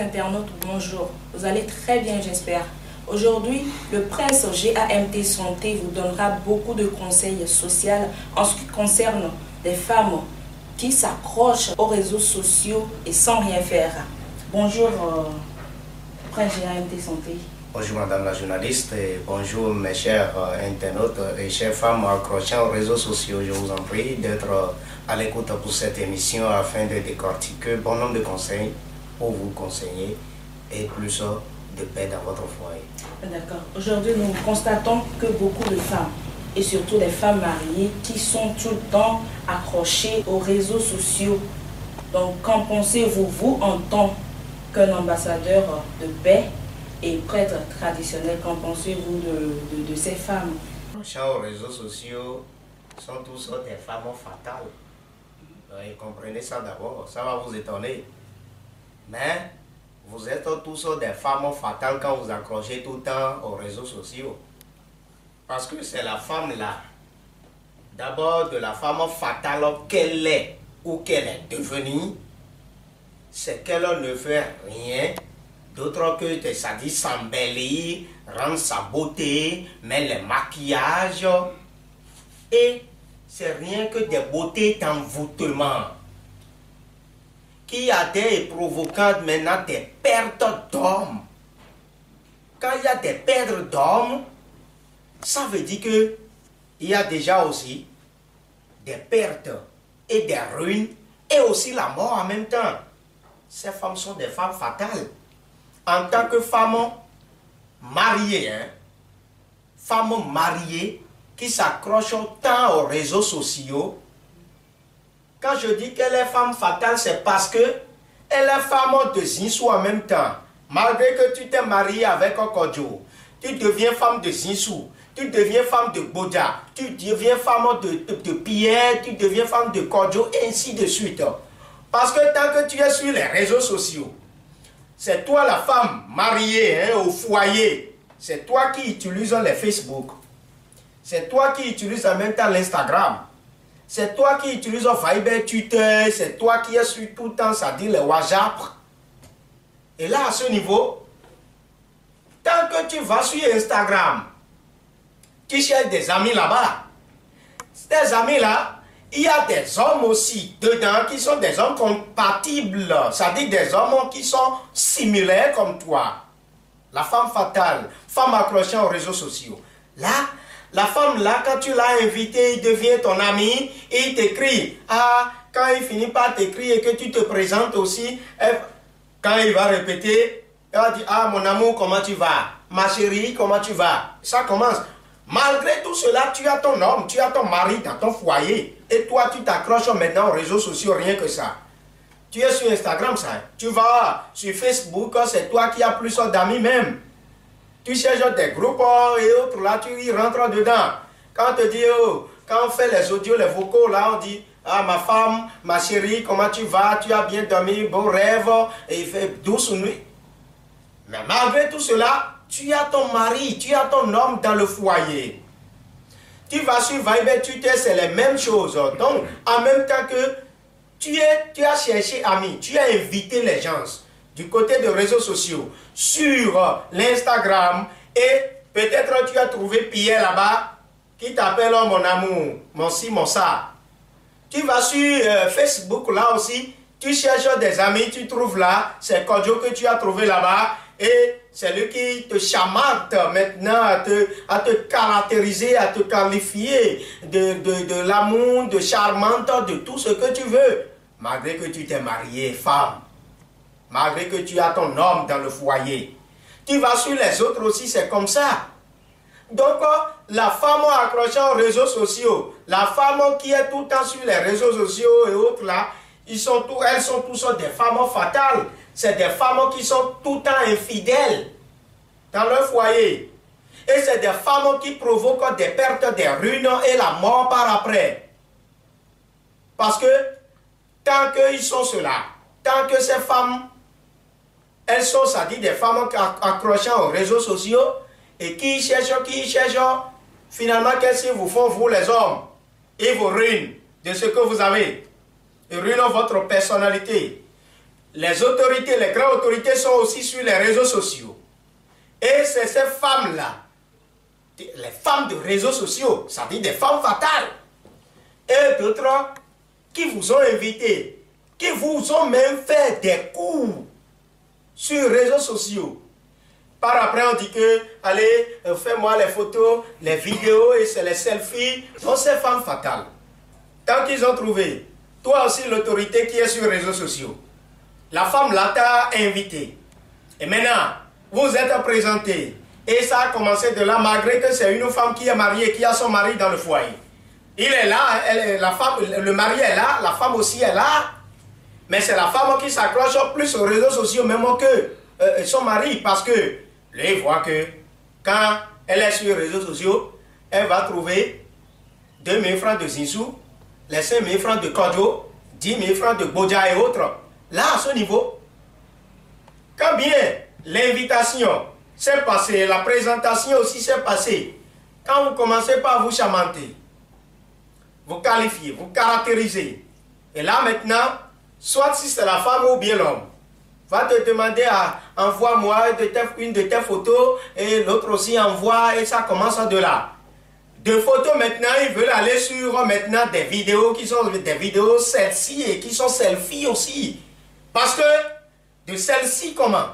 internautes, bonjour. Vous allez très bien, j'espère. Aujourd'hui, le prince GAMT Santé vous donnera beaucoup de conseils sociaux en ce qui concerne les femmes qui s'accrochent aux réseaux sociaux et sans rien faire. Bonjour, prince GAMT Santé. Bonjour madame la journaliste et bonjour mes chers internautes et chères femmes accrochant aux réseaux sociaux. Je vous en prie d'être à l'écoute pour cette émission afin de décortiquer bon nombre de conseils pour vous conseiller et plus de paix dans votre foyer. D'accord. Aujourd'hui, nous constatons que beaucoup de femmes, et surtout les femmes mariées, qui sont tout le temps accrochées aux réseaux sociaux. Donc, qu'en pensez-vous, vous, en tant qu'un ambassadeur de paix et prêtre traditionnel, qu'en pensez-vous de ces femmes? Accrochant aux réseaux sociaux sont tous des femmes fatales. Et comprenez ça d'abord, ça va vous étonner. Mais vous êtes tous des femmes fatales quand vous accrochez tout le temps aux réseaux sociaux. Parce que c'est la femme là, d'abord de la femme fatale qu'elle est ou qu'elle est devenue, c'est qu'elle ne fait rien d'autre que ça dit s'embellir, rendre sa beauté, mettre les maquillages et c'est rien que des beautés d'envoûtement qui a des provoquant maintenant des pertes d'hommes. Quand il y a des pertes d'hommes, ça veut dire que il y a déjà aussi des pertes et des ruines et aussi la mort en même temps. Ces femmes sont des femmes fatales. En tant que femme mariée, femme mariée qui s'accroche tant aux réseaux sociaux, quand je dis qu'elle est femme fatale, c'est parce que elle est femme de Zinsou en même temps. Malgré que tu t'es marié avec un Kodjo, tu deviens femme de Zinsou, tu deviens femme de Boja, tu deviens femme de Pierre, tu deviens femme de Kodjo, et ainsi de suite. Parce que tant que tu es sur les réseaux sociaux, c'est toi la femme mariée au foyer, c'est toi qui utilises les Facebook, c'est toi qui utilises en même temps l'Instagram, c'est toi qui utilises Viber, Twitter, c'est toi qui es sur tout le temps, ça dit le WhatsApp. Et là, à ce niveau, tant que tu vas sur Instagram, tu cherches des amis là-bas. Ces amis-là, il y a des hommes aussi dedans qui sont des hommes compatibles, c'est-à-dire des hommes qui sont similaires comme toi. La femme fatale, femme accrochée aux réseaux sociaux. Là, la femme là, quand tu l'as invité, il devient ton ami, et il t'écrit. Ah, quand il finit par t'écrire et que tu te présentes aussi, quand il va répéter, il va dire, ah mon amour, comment tu vas? Ma chérie, comment tu vas? Ça commence. Malgré tout cela, tu as ton homme, tu as ton mari dans ton foyer. Et toi, tu t'accroches maintenant aux réseaux sociaux, rien que ça. Tu es sur Instagram, ça. Tu vas sur Facebook, c'est toi qui as plus d'amis même. Tu cherches des groupes et autres, là, tu y rentres dedans. Quand on te dit, quand on fait les audios, les vocaux, là, on dit, ah, ma femme, ma chérie, comment tu vas? Tu as bien dormi, bon rêve, et il fait douce nuit. Mais malgré tout cela, tu as ton mari, tu as ton homme dans le foyer. Tu vas sur Viber, Twitter, c'est les mêmes choses. Donc, en même temps que tu as cherché amis, tu as invité les gens du côté des réseaux sociaux, sur l'Instagram, et peut-être tu as trouvé Pierre là-bas, qui t'appelle mon amour, mon ci, mon ça. Tu vas sur Facebook là aussi, tu cherches des amis, tu trouves là, c'est Kodjo que tu as trouvé là-bas, et c'est lui qui te chamate maintenant à te caractériser, à te qualifier de l'amour, de charmante, de tout ce que tu veux. Malgré que tu t'es mariée, femme, malgré que tu as ton homme dans le foyer. Tu vas sur les autres aussi, c'est comme ça. Donc, la femme accrochée aux réseaux sociaux, la femme qui est tout le temps sur les réseaux sociaux et autres là, elles sont tous des femmes fatales. C'est des femmes qui sont tout le temps infidèles dans leur foyer. Et c'est des femmes qui provoquent des pertes, des ruines et la mort par après. Parce que tant qu'ils sont cela, tant que ces femmes, elles sont, ça dit, des femmes accrochant aux réseaux sociaux et qui cherchent, finalement, qu'est-ce qu'ils vous font, vous les hommes? Ils vous ruinent de ce que vous avez. Ils ruinent votre personnalité. les autorités, les grandes autorités sont aussi sur les réseaux sociaux. Et c'est ces femmes-là, les femmes de réseaux sociaux, ça dit des femmes fatales, et d'autres qui vous ont invité, qui vous ont même fait des cours sur les réseaux sociaux. Par après, on dit que, allez, fais-moi les photos, les vidéos et c'est les selfies. Donc, ces femmes fatales. Tant qu'ils ont trouvé, toi aussi, l'autorité qui est sur les réseaux sociaux, la femme là t'a invité. Et maintenant, vous êtes présenté. Et ça a commencé de là, malgré que c'est une femme qui est mariée, qui a son mari dans le foyer. Il est là, la femme, le mari est là, la femme aussi est là. Mais c'est la femme qui s'accroche plus aux réseaux sociaux, même que son mari, parce que lui voit que quand elle est sur les réseaux sociaux, elle va trouver 2 000 francs de Zinsou, les 5 000 francs de Kodjo, 10 000 francs de Bodja et autres. Là, à ce niveau, quand bien l'invitation s'est passée, la présentation aussi s'est passée, quand vous commencez par vous chamanter, vous qualifier, vous caractériser, et là maintenant, soit si c'est la femme ou bien l'homme, va te demander à envoie-moi une de tes photos et l'autre aussi envoie et ça commence de là. De photos maintenant, ils veulent aller sur maintenant des vidéos qui sont des vidéos celles-ci et qui sont selfies aussi. Parce que de celle-ci comment?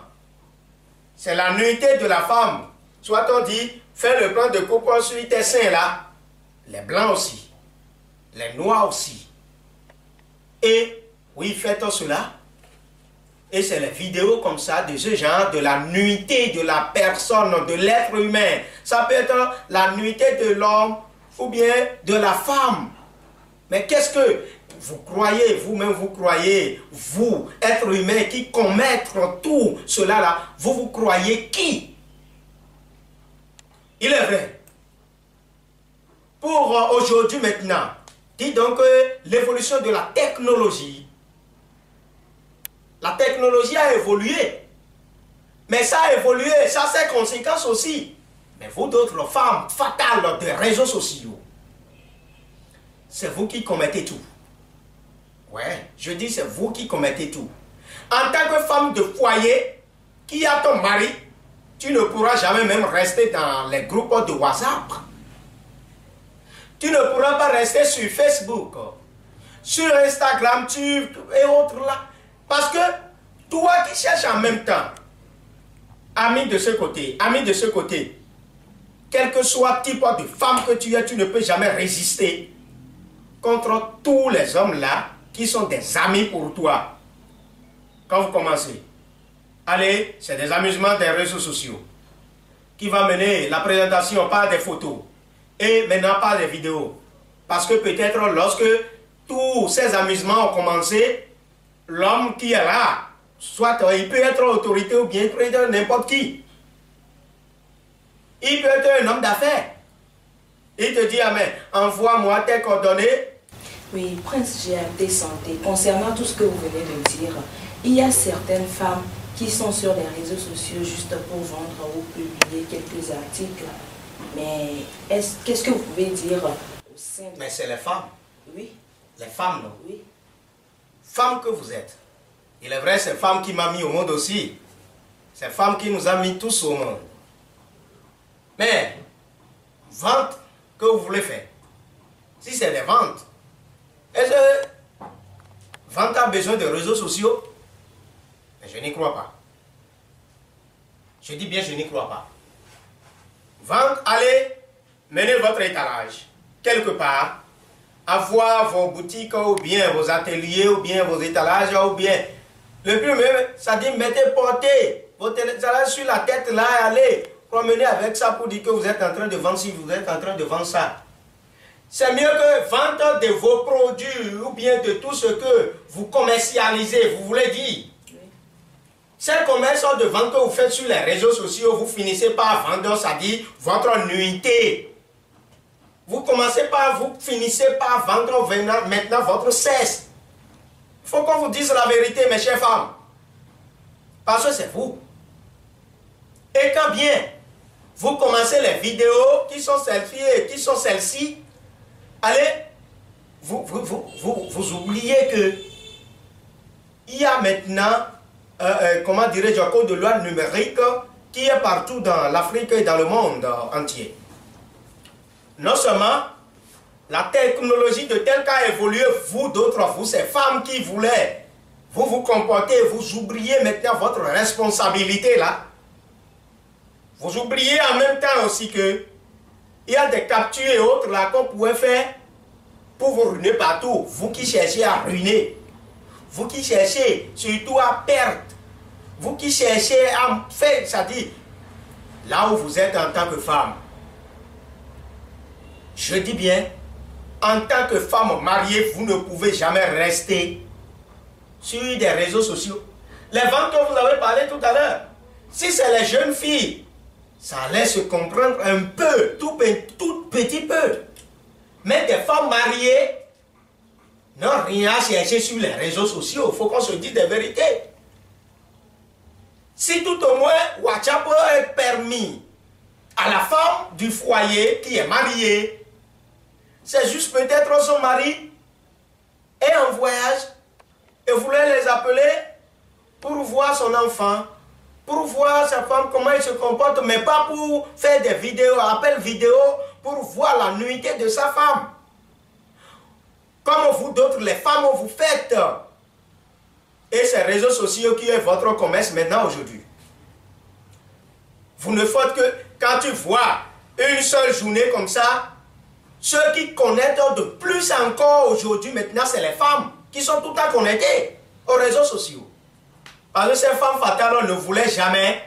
C'est la nuitée de la femme. Soit on dit, fais le plan de coupe sur tes seins là. Les blancs aussi. Les noirs aussi. Et oui, faites cela. Et c'est les vidéos comme ça, de ce genre, de la nuitée de la personne, de l'être humain. Ça peut être la nuitée de l'homme ou bien de la femme. Mais qu'est-ce que vous croyez, vous-même vous croyez, vous, être humain qui commettre tout cela là, vous croyez qui? Il est vrai. Pour aujourd'hui maintenant, dis donc l'évolution de la technologie. La technologie a évolué. Mais ça a évolué, ça a ses conséquences aussi. Mais vous d'autres femmes fatales des réseaux sociaux, c'est vous qui commettez tout. Ouais, je dis c'est vous qui commettez tout. En tant que femme de foyer, qui a ton mari, tu ne pourras jamais même rester dans les groupes de WhatsApp. Tu ne pourras pas rester sur Facebook, sur Instagram, et autres là. Parce que toi qui cherches en même temps, ami de ce côté, ami de ce côté, quel que soit type de femme que tu es, tu ne peux jamais résister contre tous les hommes là qui sont des amis pour toi. Quand vous commencez, allez, c'est des amusements des réseaux sociaux qui va mener la présentation par des photos et maintenant par des vidéos. Parce que peut-être lorsque tous ces amusements ont commencé, l'homme qui est là, soit il peut être autorité ou bien il peut être n'importe qui. Il peut être un homme d'affaires. Il te dit, ah mais envoie-moi tes coordonnées. Oui, Prince GMT Santé, concernant tout ce que vous venez de dire, il y a certaines femmes qui sont sur les réseaux sociaux juste pour vendre ou publier quelques articles. Mais qu'est-ce que vous pouvez dire au sein de... Mais c'est les femmes. Oui. Les femmes, non? Oui. Femmes que vous êtes. Il est vrai, c'est femme qui m'a mis au monde aussi. C'est femme qui nous a mis tous au monde. Mais, vente que vous voulez faire. Si c'est des ventes, est-ce que vente a besoin de réseaux sociaux? Mais je n'y crois pas. Je dis bien, je n'y crois pas. Vente, allez, menez votre étalage quelque part, avoir vos boutiques ou bien vos ateliers ou bien vos étalages ou bien le plus même, ça dit mettez portez vos étalages sur la tête là et allez promener avec ça pour dire que vous êtes en train de vendre si vous êtes en train de vendre ça. C'est mieux que vendre de vos produits ou bien de tout ce que vous commercialisez, vous voulez dire. Ces commerces de vente que vous faites sur les réseaux sociaux, vous finissez par vendre, ça dit votre nuitée. Vous commencez par, vous finissez par vendre maintenant votre cesse. Il faut qu'on vous dise la vérité, mes chères femmes. Parce que c'est vous. Et quand bien vous commencez les vidéos qui sont selfies et qui sont celles-ci, allez, vous oubliez que il y a maintenant, comment dirais-je, un code de loi numérique qui est partout dans l'Afrique et dans le monde entier. Non seulement la technologie de tel cas a évolué, vous d'autres, vous ces femmes qui voulaient vous comporter, vous oubliez maintenant votre responsabilité là. Vous oubliez en même temps aussi que il y a des captures et autres là qu'on pouvait faire pour vous ruiner partout. Vous qui cherchez à ruiner, vous qui cherchez surtout à perdre, vous qui cherchez à faire, c'est-à-dire là où vous êtes en tant que femme. Je dis bien, en tant que femme mariée, vous ne pouvez jamais rester sur des réseaux sociaux. Les ventes que vous avez parlé tout à l'heure, si c'est les jeunes filles, ça allait se comprendre un peu, tout petit peu. Mais des femmes mariées n'ont rien à chercher sur les réseaux sociaux. Il faut qu'on se dise des vérités. Si tout au moins WhatsApp est permis à la femme du foyer qui est mariée, c'est juste peut-être son mari est en voyage et voulait les appeler pour voir son enfant, pour voir sa femme, comment elle se comporte, mais pas pour faire des vidéos, appels vidéo, pour voir la nuitée de sa femme. Comme vous d'autres, les femmes, vous faites. Et ces réseaux sociaux qui est votre commerce maintenant aujourd'hui. Vous ne faites que, quand tu vois une seule journée comme ça, ceux qui connaissent de plus encore aujourd'hui maintenant, c'est les femmes qui sont tout le temps connectées aux réseaux sociaux. Parce que ces femmes fatales ne voulaient jamais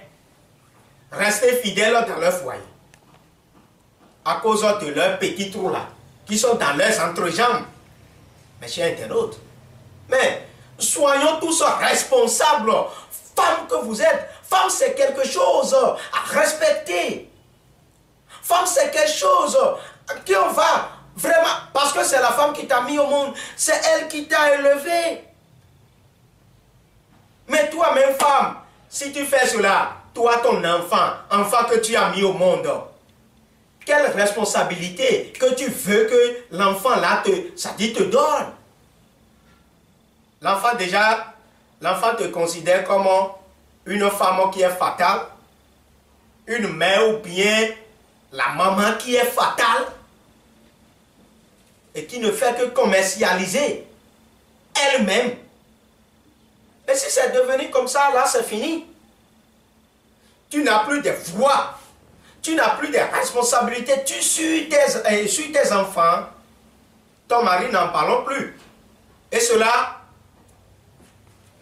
rester fidèles dans leur foyer. À cause de leurs petits trous là, qui sont dans leurs entrejambes. Mes chers internautes, mais soyons tous responsables. Femmes que vous êtes, femme c'est quelque chose à respecter. Femme c'est quelque chose qu'on va vraiment, parce que c'est la femme qui t'a mis au monde, c'est elle qui t'a élevé. Mais toi-même femme, si tu fais cela, toi ton enfant que tu as mis au monde, quelle responsabilité que tu veux que l'enfant là te donne? L'enfant déjà, l'enfant te considère comme une femme qui est fatale, une mère ou bien la maman qui est fatale et qui ne fait que commercialiser elle-même. Et si c'est devenu comme ça, là c'est fini. Tu n'as plus de voix. Tu n'as plus de responsabilité. Tu suis tes enfants. Ton mari n'en parlons plus. Et cela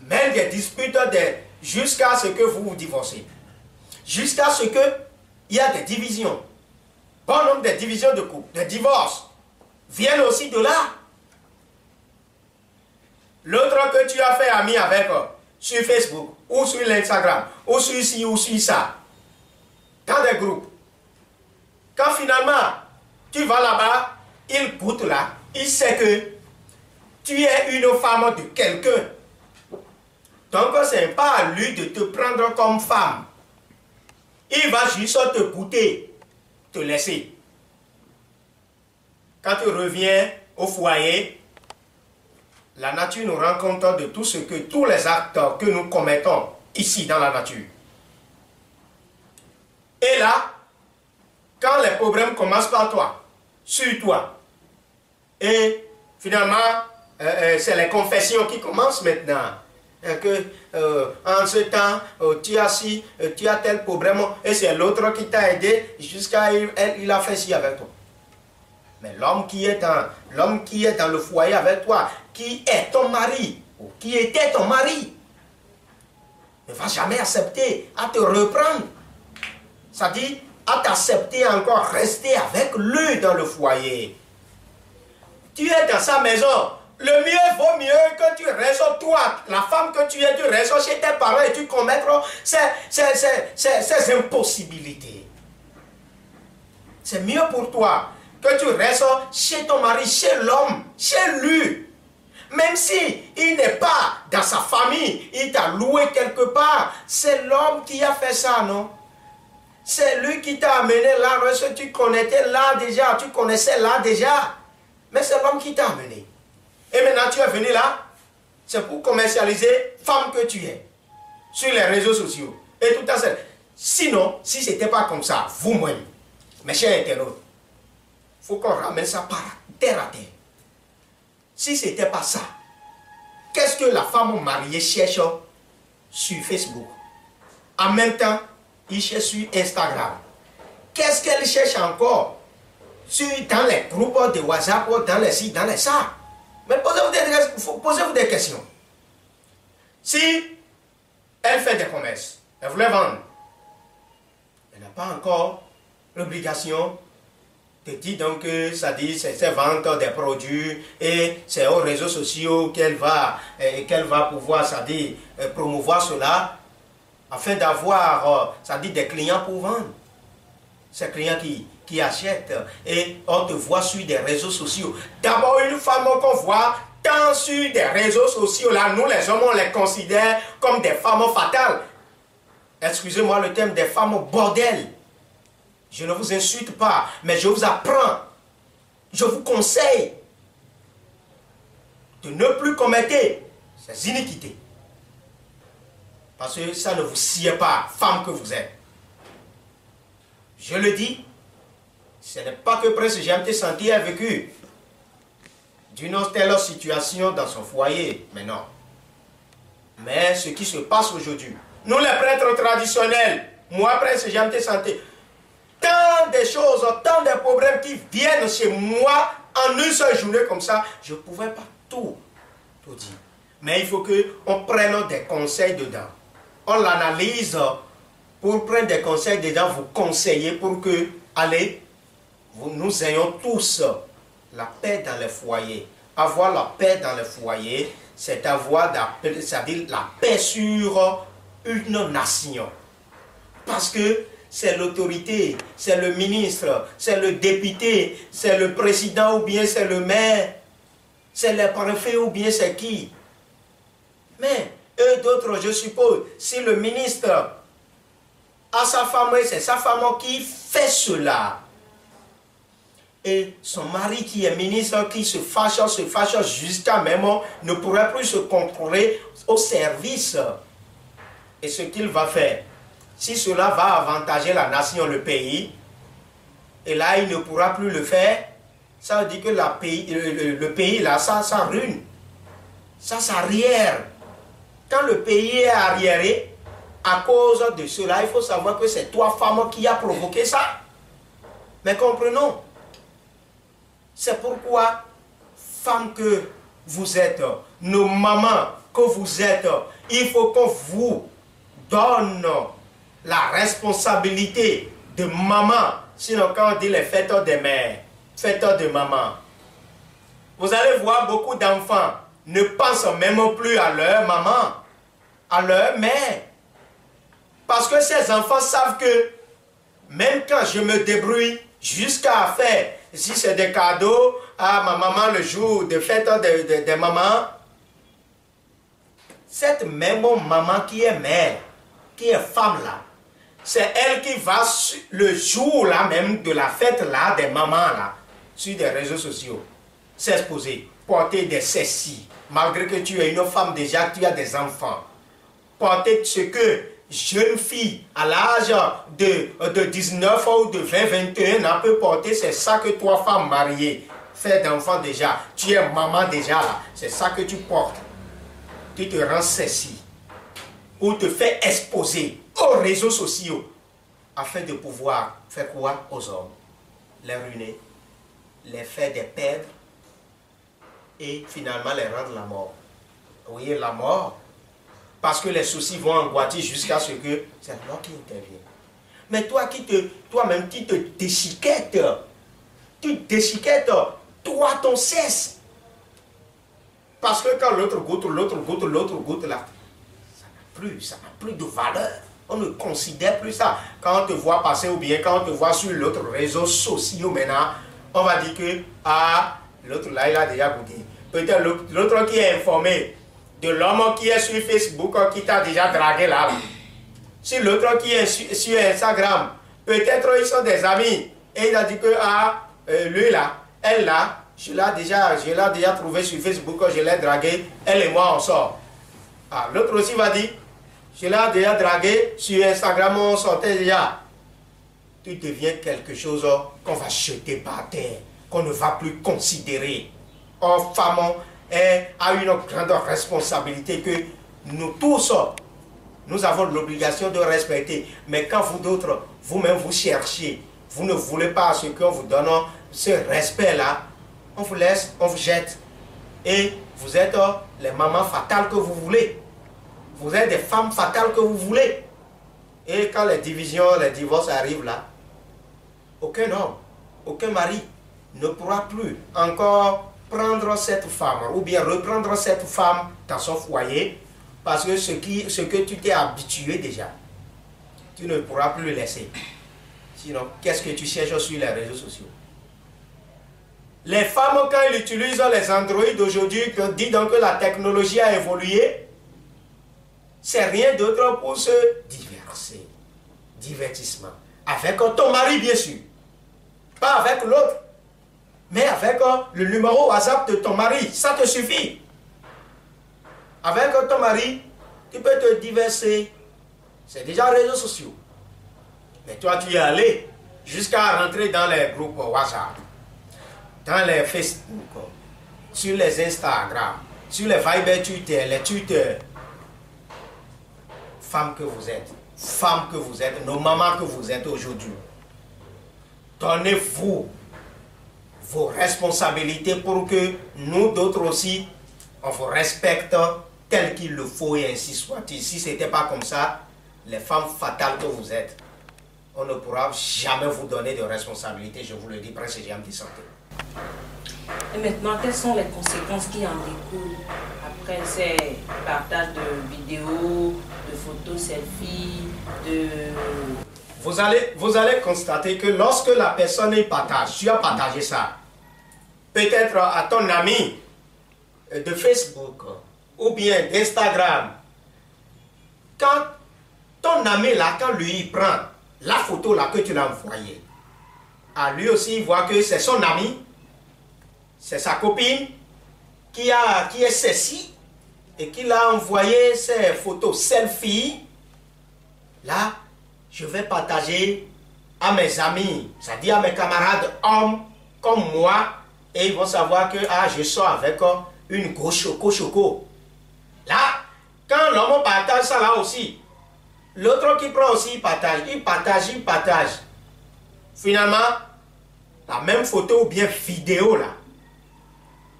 mène des disputes jusqu'à ce que vous vous divorcez. Jusqu'à ce qu'il y a des divisions. Bon nombre de divisions de couple, de divorces, viennent aussi de là. L'autre que tu as fait ami avec sur Facebook, ou sur l'Instagram, ou sur ci, ou sur ça, dans des groupes. Quand finalement, tu vas là-bas, il goûte là, il sait que tu es une femme de quelqu'un. Donc, ce n'est pas à lui de te prendre comme femme. Il va juste te goûter, te laisser. Quand tu reviens au foyer, la nature nous rend compte de tout ce que, tous les actes que nous commettons ici dans la nature. Et là, quand les problèmes commencent par toi, sur toi, et finalement, c'est les confessions qui commencent maintenant. En ce temps, tu as ci, tu as tel problème, et c'est l'autre qui t'a aidé jusqu'à il a fait ci avec toi. Mais l'homme qui est dans le foyer avec toi, qui est ton mari, ou qui était ton mari, ne va jamais accepter à te reprendre. C'est-à-dire, à t'accepter encore, rester avec lui dans le foyer. Tu es dans sa maison. Le mieux vaut mieux que tu restes, toi, la femme que tu es, tu restes chez tes parents et tu commettes ces impossibilités. C'est mieux pour toi que tu restes chez ton mari, chez l'homme, chez lui. Même si il n'est pas dans sa famille, il t'a loué quelque part, c'est l'homme qui a fait ça, non? C'est lui qui t'a amené là, parce que tu connaissais là déjà, tu connaissais là déjà. Mais c'est l'homme qui t'a amené. Et maintenant tu es venu là, c'est pour commercialiser femme que tu es sur les réseaux sociaux. Et tout à fait. Sinon, si ce n'était pas comme ça, vous-même, mes chers internautes, il faut qu'on ramène ça par terre à terre. Si ce n'était pas ça, qu'est-ce que la femme mariée cherche sur Facebook? En même temps, il cherche sur Instagram. Qu'est-ce qu'elle cherche encore dans les groupes de WhatsApp, dans les sites, dans les ça? Mais posez-vous des questions. Si elle fait des commerces, elle voulait vendre, elle n'a pas encore l'obligation de dire donc que ça dit c'est vendre des produits et c'est aux réseaux sociaux qu'elle va pouvoir ça dit promouvoir cela afin d'avoir ça dit des clients pour vendre. Ces clients qui achètent et on te voit sur des réseaux sociaux. D'abord une femme qu'on voit tant sur des réseaux sociaux là, nous les hommes on les considère comme des femmes fatales. Excusez-moi le terme, des femmes bordel. Je ne vous insulte pas, mais je vous apprends. Je vous conseille de ne plus commettre ces iniquités. Parce que ça ne vous sied pas, femme que vous êtes. Je le dis, ce n'est pas que Prince GMT Santé a vécu d'une telle situation dans son foyer, mais non. Mais ce qui se passe aujourd'hui, nous les prêtres traditionnels, moi Prince GMT Santé, tant de choses, tant de problèmes qui viennent chez moi en une seule journée comme ça, je ne pouvais pas tout dire. Mais il faut qu'on prenne des conseils dedans. On l'analyse pour prendre des conseils dedans, vous conseiller pour que, allez, nous ayons tous la paix dans les foyers. Avoir la paix dans les foyers, c'est avoir c'est-à-dire la paix sur une nation. Parce que c'est l'autorité, c'est le ministre, c'est le député, c'est le président ou bien c'est le maire, c'est le préfet ou bien c'est qui. Mais eux d'autres, je suppose, si le ministre a sa femme, c'est sa femme qui fait cela. Et son mari qui est ministre, qui se fâche jusqu'à même, ne pourrait plus se contrôler au service. Et ce qu'il va faire, si cela va avantager la nation, le pays, et là il ne pourra plus le faire, ça veut dire que le pays là, ça ruine. Ça s'arrière. Quand le pays est arriéré, à cause de cela, il faut savoir que c'est toi, femme, qui a provoqué ça. Mais comprenons. C'est pourquoi, femmes que vous êtes, nos mamans que vous êtes, il faut qu'on vous donne la responsabilité de maman. Sinon, quand on dit les fêtes des mères, fêtes de maman, vous allez voir beaucoup d'enfants ne pensent même plus à leur maman, à leur mère. Parce que ces enfants savent que même quand je me débrouille jusqu'à faire, si c'est des cadeaux à ma maman le jour de fête de maman, cette même maman qui est mère, qui est femme là, c'est elle qui va le jour là même de la fête là des mamans là, sur des réseaux sociaux, s'exposer, porter des ceci, malgré que tu es une femme déjà, tu as des enfants, porter ce que jeune fille à l'âge de 19 ou de 20, 21 ans peut porter, c'est ça que toi, femme mariée, fait d'enfants déjà, tu es maman déjà là, c'est ça que tu portes. Tu te rends ceci, ou te fais exposer aux réseaux sociaux, afin de pouvoir faire quoi aux hommes? Les ruiner, les faire des perdre, et finalement les rendre la mort. Vous voyez, la mort, parce que les soucis vont emboîter jusqu'à ce que c'est la mort qui intervient. Mais toi-même, tu te déchiquettes. Tu déchiquettes, toi, ton cesse. Parce que quand l'autre goûte là, ça n'a plus de valeur. On ne considère plus ça. Quand on te voit passer ou bien quand on te voit sur l'autre réseau social maintenant, on va dire que, ah, l'autre là, il a déjà goûté. Peut-être l'autre qui est informé de l'homme qui est sur Facebook, qui t'a déjà dragué là. Si l'autre qui est sur Instagram, peut-être ils sont des amis. Et il a dit que, ah, lui là, elle là, je l'ai déjà trouvé sur Facebook, je l'ai dragué, elle et moi on sort. Ah, l'autre aussi va dire, je l'ai déjà dragué, sur Instagram on sortait déjà. Tu deviens quelque chose qu'on va jeter par terre, qu'on ne va plus considérer. Or, femme a une grande responsabilité que nous tous, nous avons l'obligation de respecter. Mais quand vous d'autres, vous-même vous cherchez, vous ne voulez pas ce qu'on vous donne, ce respect-là, on vous laisse, on vous jette. Et vous êtes les mamans fatales que vous voulez. Vous êtes des femmes fatales que vous voulez. Et quand les divisions, les divorces arrivent là, aucun homme, aucun mari ne pourra plus encore prendre cette femme ou bien reprendre cette femme dans son foyer parce que ce que tu t'es habitué déjà, tu ne pourras plus le laisser. Sinon, qu'est-ce que tu cherches sur les réseaux sociaux? Les femmes, quand elles utilisent les Android d'aujourd'hui, dit donc que la technologie a évolué, c'est rien d'autre pour se diverser. Divertissement. Avec ton mari, bien sûr. Pas avec l'autre. Mais avec le numéro WhatsApp de ton mari. Ça te suffit. Avec ton mari, tu peux te diverser. C'est déjà les réseaux sociaux. Mais toi, tu y es allé jusqu'à rentrer dans les groupes WhatsApp, dans les Facebook, sur les Instagram, sur les Viber Twitter, les Twitter. Femmes que vous êtes, nos mamans que vous êtes aujourd'hui, donnez-vous vos responsabilités pour que nous d'autres aussi, on vous respecte tel qu'il le faut et ainsi soit. Si ce n'était pas comme ça, les femmes fatales que vous êtes, on ne pourra jamais vous donner de responsabilités, je vous le dis, Prince GMT Santé. Et maintenant, quelles sont les conséquences qui en découlent après ces partages de vidéos, de photos, selfies, de... Vous allez constater que lorsque la personne y partage, tu as partagé ça, peut-être à ton ami de Facebook ou bien d'Instagram, quand ton ami là, quand lui il prend la photo là que tu l'as envoyée, à lui aussi il voit que c'est son ami, c'est sa copine qui est ceci et qui l'a envoyé ses photos selfie. Là, je vais partager à mes amis, c'est-à-dire à mes camarades hommes comme moi, et ils vont savoir que je sors avec une go choco. Là, quand l'homme partage ça là aussi, l'autre qui prend aussi, il partage. Finalement, la même photo ou bien vidéo là,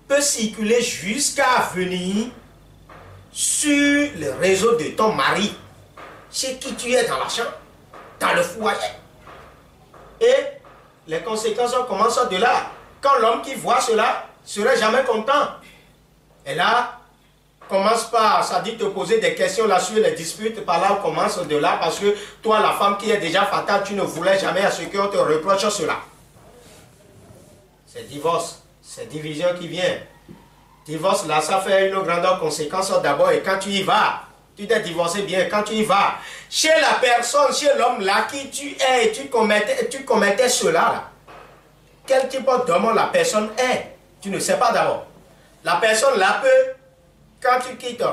peut circuler jusqu'à venir sur le réseau de ton mari, chez qui tu es dans la chambre, dans le foyer. Et les conséquences commencent de là. Quand l'homme qui voit cela serait jamais content. Et là, commence par, ça dit te poser des questions là sur les disputes, par là on commence de là, parce que toi, la femme qui est déjà fatale, tu ne voulais jamais à ce qu'on te reproche cela. C'est divorce, c'est division qui vient. Divorce là, ça fait une grande conséquence d'abord, et quand tu y vas, tu t'es divorcé bien, quand tu y vas, chez la personne, chez l'homme là qui tu es, tu commettais cela là. Quel type d'homme la personne est? Tu ne sais pas d'abord. La personne là peut, quand tu quittes,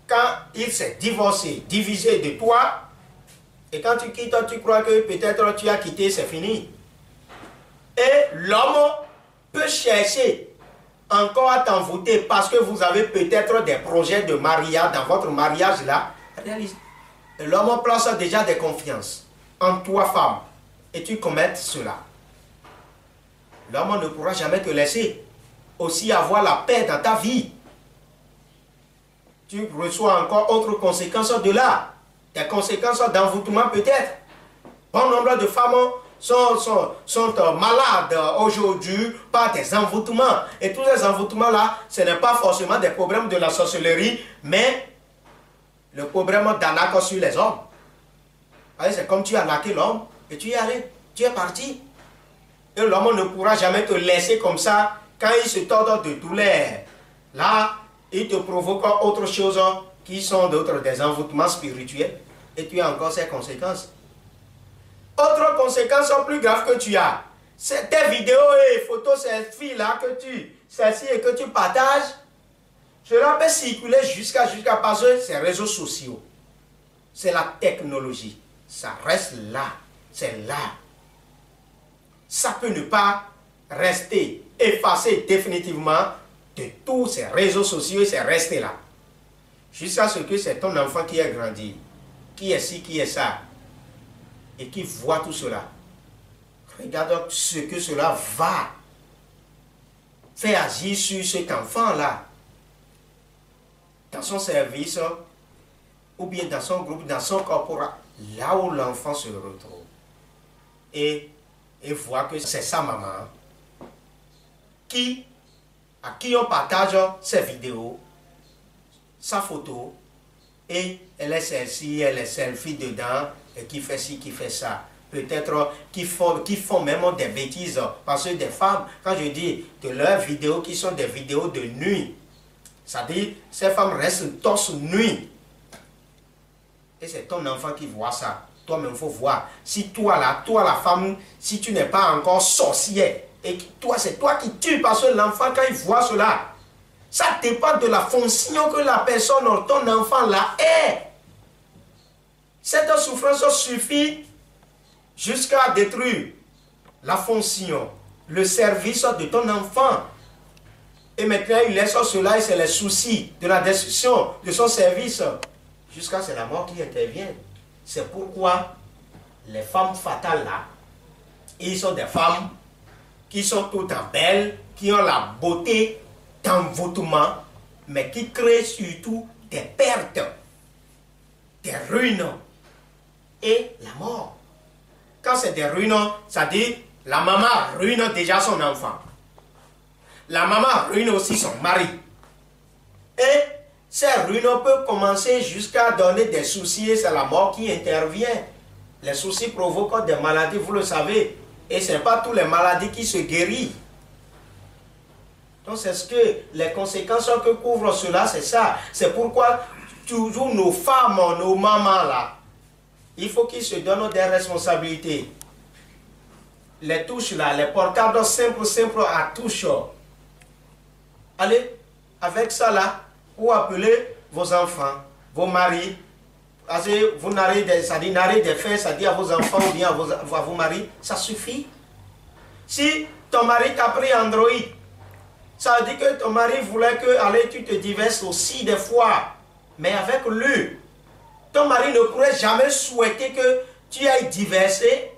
quand il s'est divorcé, divisé de toi, et quand tu quittes, tu crois que peut-être tu as quitté, c'est fini. Et l'homme peut chercher encore à t'envoûter parce que vous avez peut-être des projets de mariage dans votre mariage là. L'homme place déjà des confiances en toi, femme, et tu commets cela. L'homme ne pourra jamais te laisser aussi avoir la paix dans ta vie. Tu reçois encore autres conséquences de là. Des conséquences d'envoûtement peut-être. Bon nombre de femmes sont malades aujourd'hui par des envoûtements. Et tous ces envoûtements-là, ce n'est pas forcément des problèmes de la sorcellerie, mais le problème d'arnaque sur les hommes. C'est comme tu as arnaqué l'homme et tu y es allé, tu es parti. Et l'homme ne pourra jamais te laisser comme ça quand il se tord de douleur. Là, il te provoque autre chose qui sont des envoûtements spirituels et tu as encore ces conséquences. Autre conséquence plus grave que tu as, tes vidéos et photos selfie-là celle-ci et que tu partages, cela peut circuler jusqu'à passer ces réseaux sociaux. C'est la technologie. Ça reste là. C'est là. Ça peut ne pas rester effacé définitivement de tous ces réseaux sociaux et c'est resté là. Jusqu'à ce que c'est ton enfant qui est grandi, qui est ci, qui est ça, et qui voit tout cela. Regarde ce que cela va faire agir sur cet enfant-là, dans son service, ou bien dans son groupe, dans son corporat, là où l'enfant se retrouve. Et voit que c'est sa maman à qui on partage ses vidéos, sa photo, et elle est celle-ci, elle est selfie dedans, et qui fait ci, qui fait ça. Peut-être qui font même des bêtises, parce que des femmes, quand je dis de leurs vidéos qui sont des vidéos de nuit, c'est-à-dire ces femmes restent torse nuit. Et c'est ton enfant qui voit ça. Toi-même, il faut voir. Si toi la femme, si tu n'es pas encore sorcière, et toi, c'est toi qui tues, parce que l'enfant, quand il voit cela, ça dépend de la fonction que la personne, ton enfant là est. Cette souffrance suffit jusqu'à détruire la fonction, le service de ton enfant. Et maintenant, il laisse cela et c'est les soucis de la destruction de son service. Jusqu'à c'est la mort qui intervient. C'est pourquoi les femmes fatales là, ils sont des femmes qui sont toutes en belles, qui ont la beauté d'envoûtement, mais qui créent surtout des pertes, des ruines et la mort. Quand c'est des ruines, ça dit la maman ruine déjà son enfant. La maman ruine aussi son mari. Et ces ruines peuvent commencer jusqu'à donner des soucis et c'est la mort qui intervient. Les soucis provoquent des maladies, vous le savez. Et ce n'est pas toutes les maladies qui se guérissent. Donc c'est ce que les conséquences que couvre cela, c'est ça. C'est pourquoi toujours nos femmes, nos mamans là, il faut qu'ils se donnent des responsabilités. Les touches là, les portables simples à touche. Allez, avec ça là, vous appelez vos enfants, vos maris. Vous n'arrêtez de faire, c'est-à-dire à vos enfants ou bien à vos maris, ça suffit. Si ton mari t'a pris Android, ça veut dire que ton mari voulait que, allez, tu te diverses aussi des fois. Mais avec lui, ton mari ne pourrait jamais souhaiter que tu ailles diverser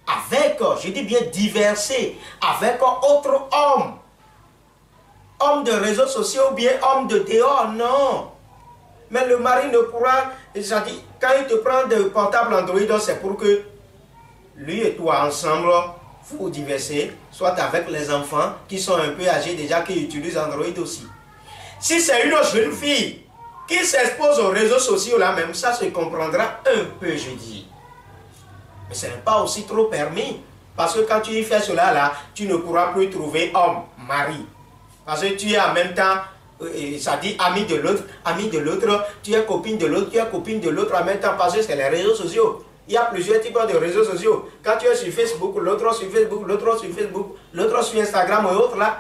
avec, je dis bien diverser, avec autre homme. Homme de réseaux sociaux ou bien homme de dehors, non. Mais le mari ne pourra, c'est-à-dire, quand il te prend de portable Android, c'est pour que lui et toi ensemble, vous diversez, soit avec les enfants qui sont un peu âgés déjà, qui utilisent Android aussi. Si c'est une jeune fille qui s'expose aux réseaux sociaux là même, ça se comprendra un peu, je dis. Mais ce n'est pas aussi trop permis. Parce que quand tu y fais cela là, tu ne pourras plus trouver homme, mari. Parce que tu es en même temps, ça dit ami de l'autre, tu es copine de l'autre, tu es copine de l'autre en même temps, parce que c'est les réseaux sociaux. Il y a plusieurs types de réseaux sociaux. Quand tu es sur Facebook, l'autre sur Facebook, l'autre sur Facebook, l'autre sur Instagram et autres là,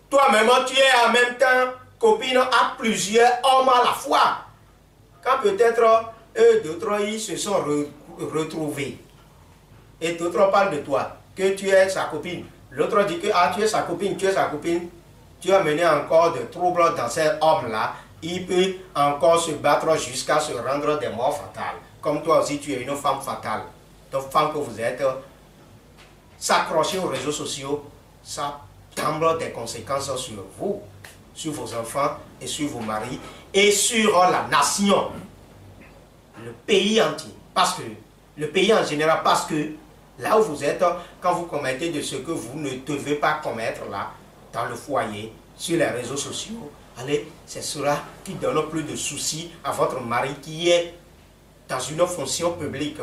toi-même tu es en même temps copine à plusieurs hommes à la fois. Quand peut-être eux d'autres ils se sont retrouvés et d'autres parlent de toi, que tu es sa copine. L'autre dit que tu es sa copine, tu as mené encore de troubles dans cet homme-là. Il peut encore se battre jusqu'à se rendre des morts fatales. Comme toi aussi, tu es une femme fatale. Donc, femme que vous êtes, s'accrocher aux réseaux sociaux, ça tombe des conséquences sur vous, sur vos enfants et sur vos maris et sur la nation, le pays entier. Parce que, le pays en général, parce que là où vous êtes, quand vous commettez de ce que vous ne devez pas commettre là, dans le foyer, sur les réseaux sociaux, allez, c'est cela qui donne plus de soucis à votre mari qui est dans une fonction publique.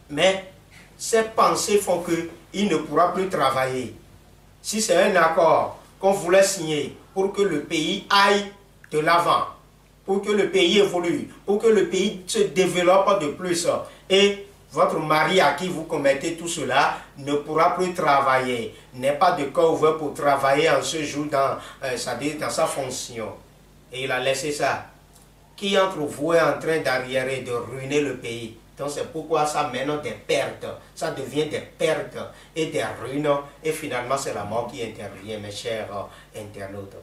Mais ces pensées font qu'il ne pourra plus travailler. Si c'est un accord qu'on voulait signer pour que le pays aille de l'avant, pour que le pays évolue, pour que le pays se développe de plus, et votre mari à qui vous commettez tout cela ne pourra plus travailler, n'est pas de corps ouvert pour travailler en ce jour dans sa fonction. Et il a laissé ça. Qui entre vous est en train d'arriérer, de ruiner le pays? Donc c'est pourquoi ça mène des pertes, ça devient des pertes et des ruines, et finalement c'est la mort qui intervient, mes chers internautes.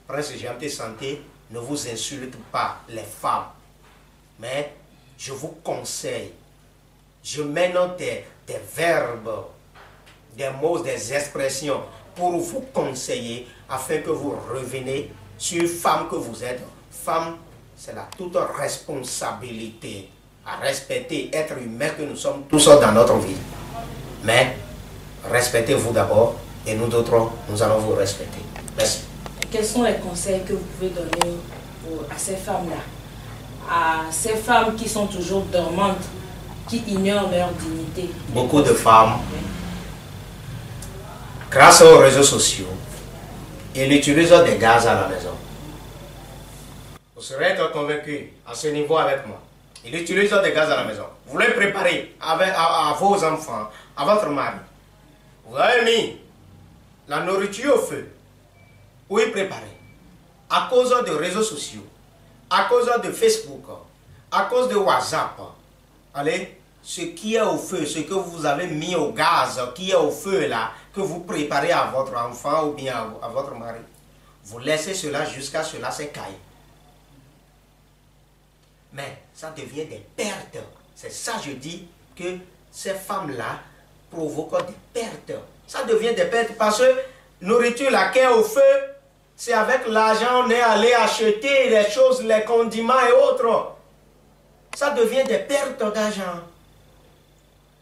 Prince GMT Santé ne vous insulte pas, les femmes, mais je vous conseille, je mène des verbes, des mots, des expressions pour vous conseiller afin que vous reveniez sur femme que vous êtes. Femme, c'est la toute responsabilité à respecter, être humain que nous sommes tous dans notre vie. Mais respectez-vous d'abord et nous d'autres, nous allons vous respecter. Merci. Quels sont les conseils que vous pouvez donner à ces femmes-là, à ces femmes qui sont toujours dormantes, qui ignorent leur dignité? Beaucoup de femmes, grâce aux réseaux sociaux, ils utilisent des gaz à la maison. Vous serez être convaincu à ce niveau avec moi. Ils utilisent des gaz à la maison. Vous les préparez à vos enfants, à votre mari. Vous avez mis la nourriture au feu. Où y préparer? À cause de réseaux sociaux, à cause de Facebook, à cause de WhatsApp. Allez, ce qui est au feu, ce que vous avez mis au gaz, qui est au feu là, que vous préparez à votre enfant ou bien à votre mari, vous laissez cela jusqu'à cela s'écaille. Mais ça devient des pertes. C'est ça je dis que ces femmes-là provoquent des pertes. Ça devient des pertes parce que nourriture là qui est au feu, c'est avec l'argent on est allé acheter les choses, les condiments et autres. Ça devient des pertes d'argent.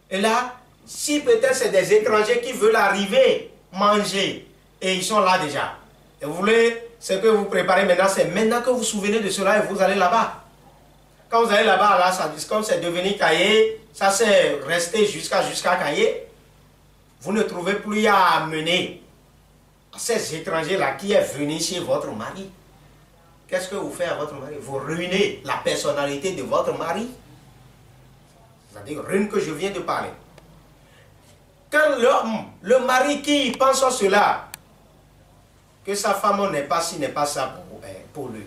Et là, si peut-être c'est des étrangers qui veulent arriver, manger, et ils sont là déjà. Et vous voulez, ce que vous préparez maintenant, c'est maintenant que vous vous souvenez de cela et vous allez là-bas. Quand vous allez là-bas, là, ça, comme c'est devenu cahier, ça c'est resté jusqu'à cahier, vous ne trouvez plus à amener à ces étrangers-là qui est venu chez votre mari. Qu'est-ce que vous faites à votre mari? Vous ruinez la personnalité de votre mari. C'est-à-dire, ruine que je viens de parler. Quand l'homme, le mari qui pense à cela, que sa femme n'est pas ci, n'est pas ça pour lui,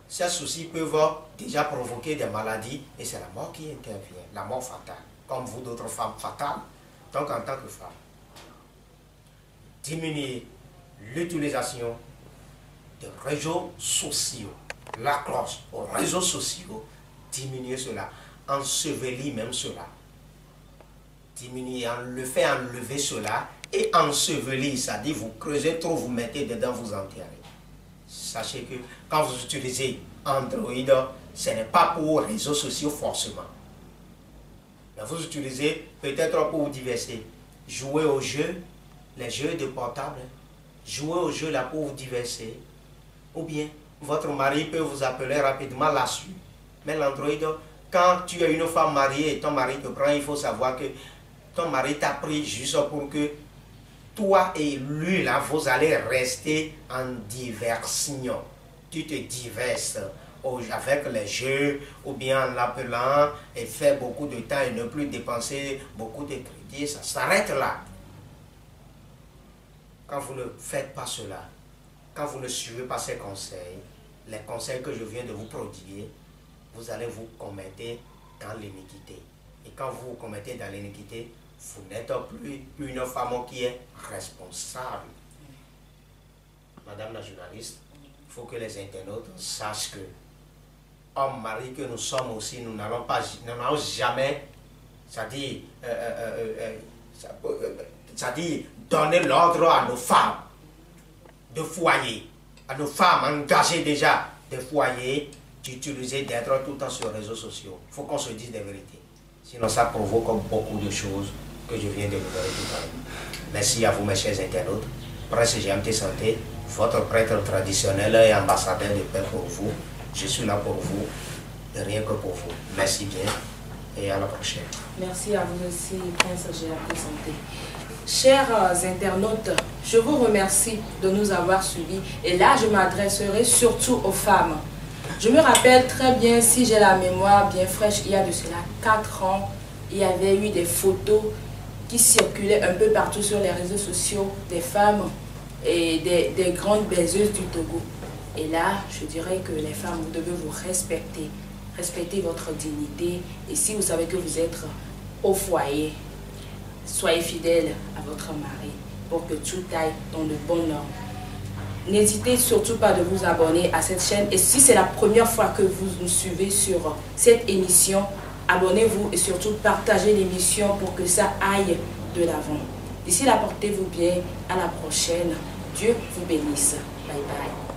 ces soucis peuvent déjà provoquer des maladies et c'est la mort qui intervient, la mort fatale, comme vous d'autres femmes fatales. Donc en tant que femme, diminuer l'utilisation des réseaux sociaux, la cloche aux réseaux sociaux, diminuer cela, ensevelir même cela, diminuer, le fait enlever cela et ensevelir, c'est-à-dire vous creusez trop, vous mettez dedans, vous enterrez. Sachez que quand vous utilisez Android, ce n'est pas pour les réseaux sociaux forcément. Mais vous utilisez peut-être pour vous diverser. Jouer aux jeux, les jeux de portable. Jouer aux jeux là pour vous diverser. Ou bien, votre mari peut vous appeler rapidement là-dessus. Mais l'Android, quand tu es une femme mariée et ton mari te prend, il faut savoir que ton mari t'a pris juste pour que toi et lui, là, vous allez rester en diversion. Tu te diverses avec les jeux ou bien en l'appelant et faire beaucoup de temps et ne plus dépenser beaucoup de crédits. Ça s'arrête là. Quand vous ne faites pas cela, quand vous ne suivez pas ces conseils, les conseils que je viens de vous prodiguer, vous allez vous commettre dans l'iniquité. Et quand vous vous commettez dans l'iniquité, vous n'êtes plus une femme qui est responsable. Madame la journaliste, il faut que les internautes sachent que, homme, mari que nous sommes aussi, nous n'allons jamais, c'est-à-dire donner l'ordre à nos femmes de foyer, à nos femmes engagées déjà de foyer, d'utiliser, d'être tout le temps sur les réseaux sociaux. Il faut qu'on se dise des vérités. Sinon, ça provoque beaucoup de choses que je viens de vous donner tout à l'heure. Merci à vous, mes chers internautes. Prince GMT Santé, votre prêtre traditionnel et ambassadeur de paix pour vous. Je suis là pour vous, et rien que pour vous. Merci bien et à la prochaine. Merci à vous aussi, Prince GMT Santé. Chers internautes, je vous remercie de nous avoir suivis. Et là, je m'adresserai surtout aux femmes. Je me rappelle très bien, si j'ai la mémoire bien fraîche, il y a de cela 4 ans, il y avait eu des photos qui circulaient un peu partout sur les réseaux sociaux des femmes et des grandes baiseuses du Togo. Et là, je dirais que les femmes, vous devez vous respecter. Respectez votre dignité. Et si vous savez que vous êtes au foyer, soyez fidèle à votre mari pour que tout aille dans de bonnes normes. N'hésitez surtout pas de vous abonner à cette chaîne. Et si c'est la première fois que vous nous suivez sur cette émission, abonnez-vous et surtout partagez l'émission pour que ça aille de l'avant. D'ici là, portez-vous bien. À la prochaine. Dieu vous bénisse. Bye bye.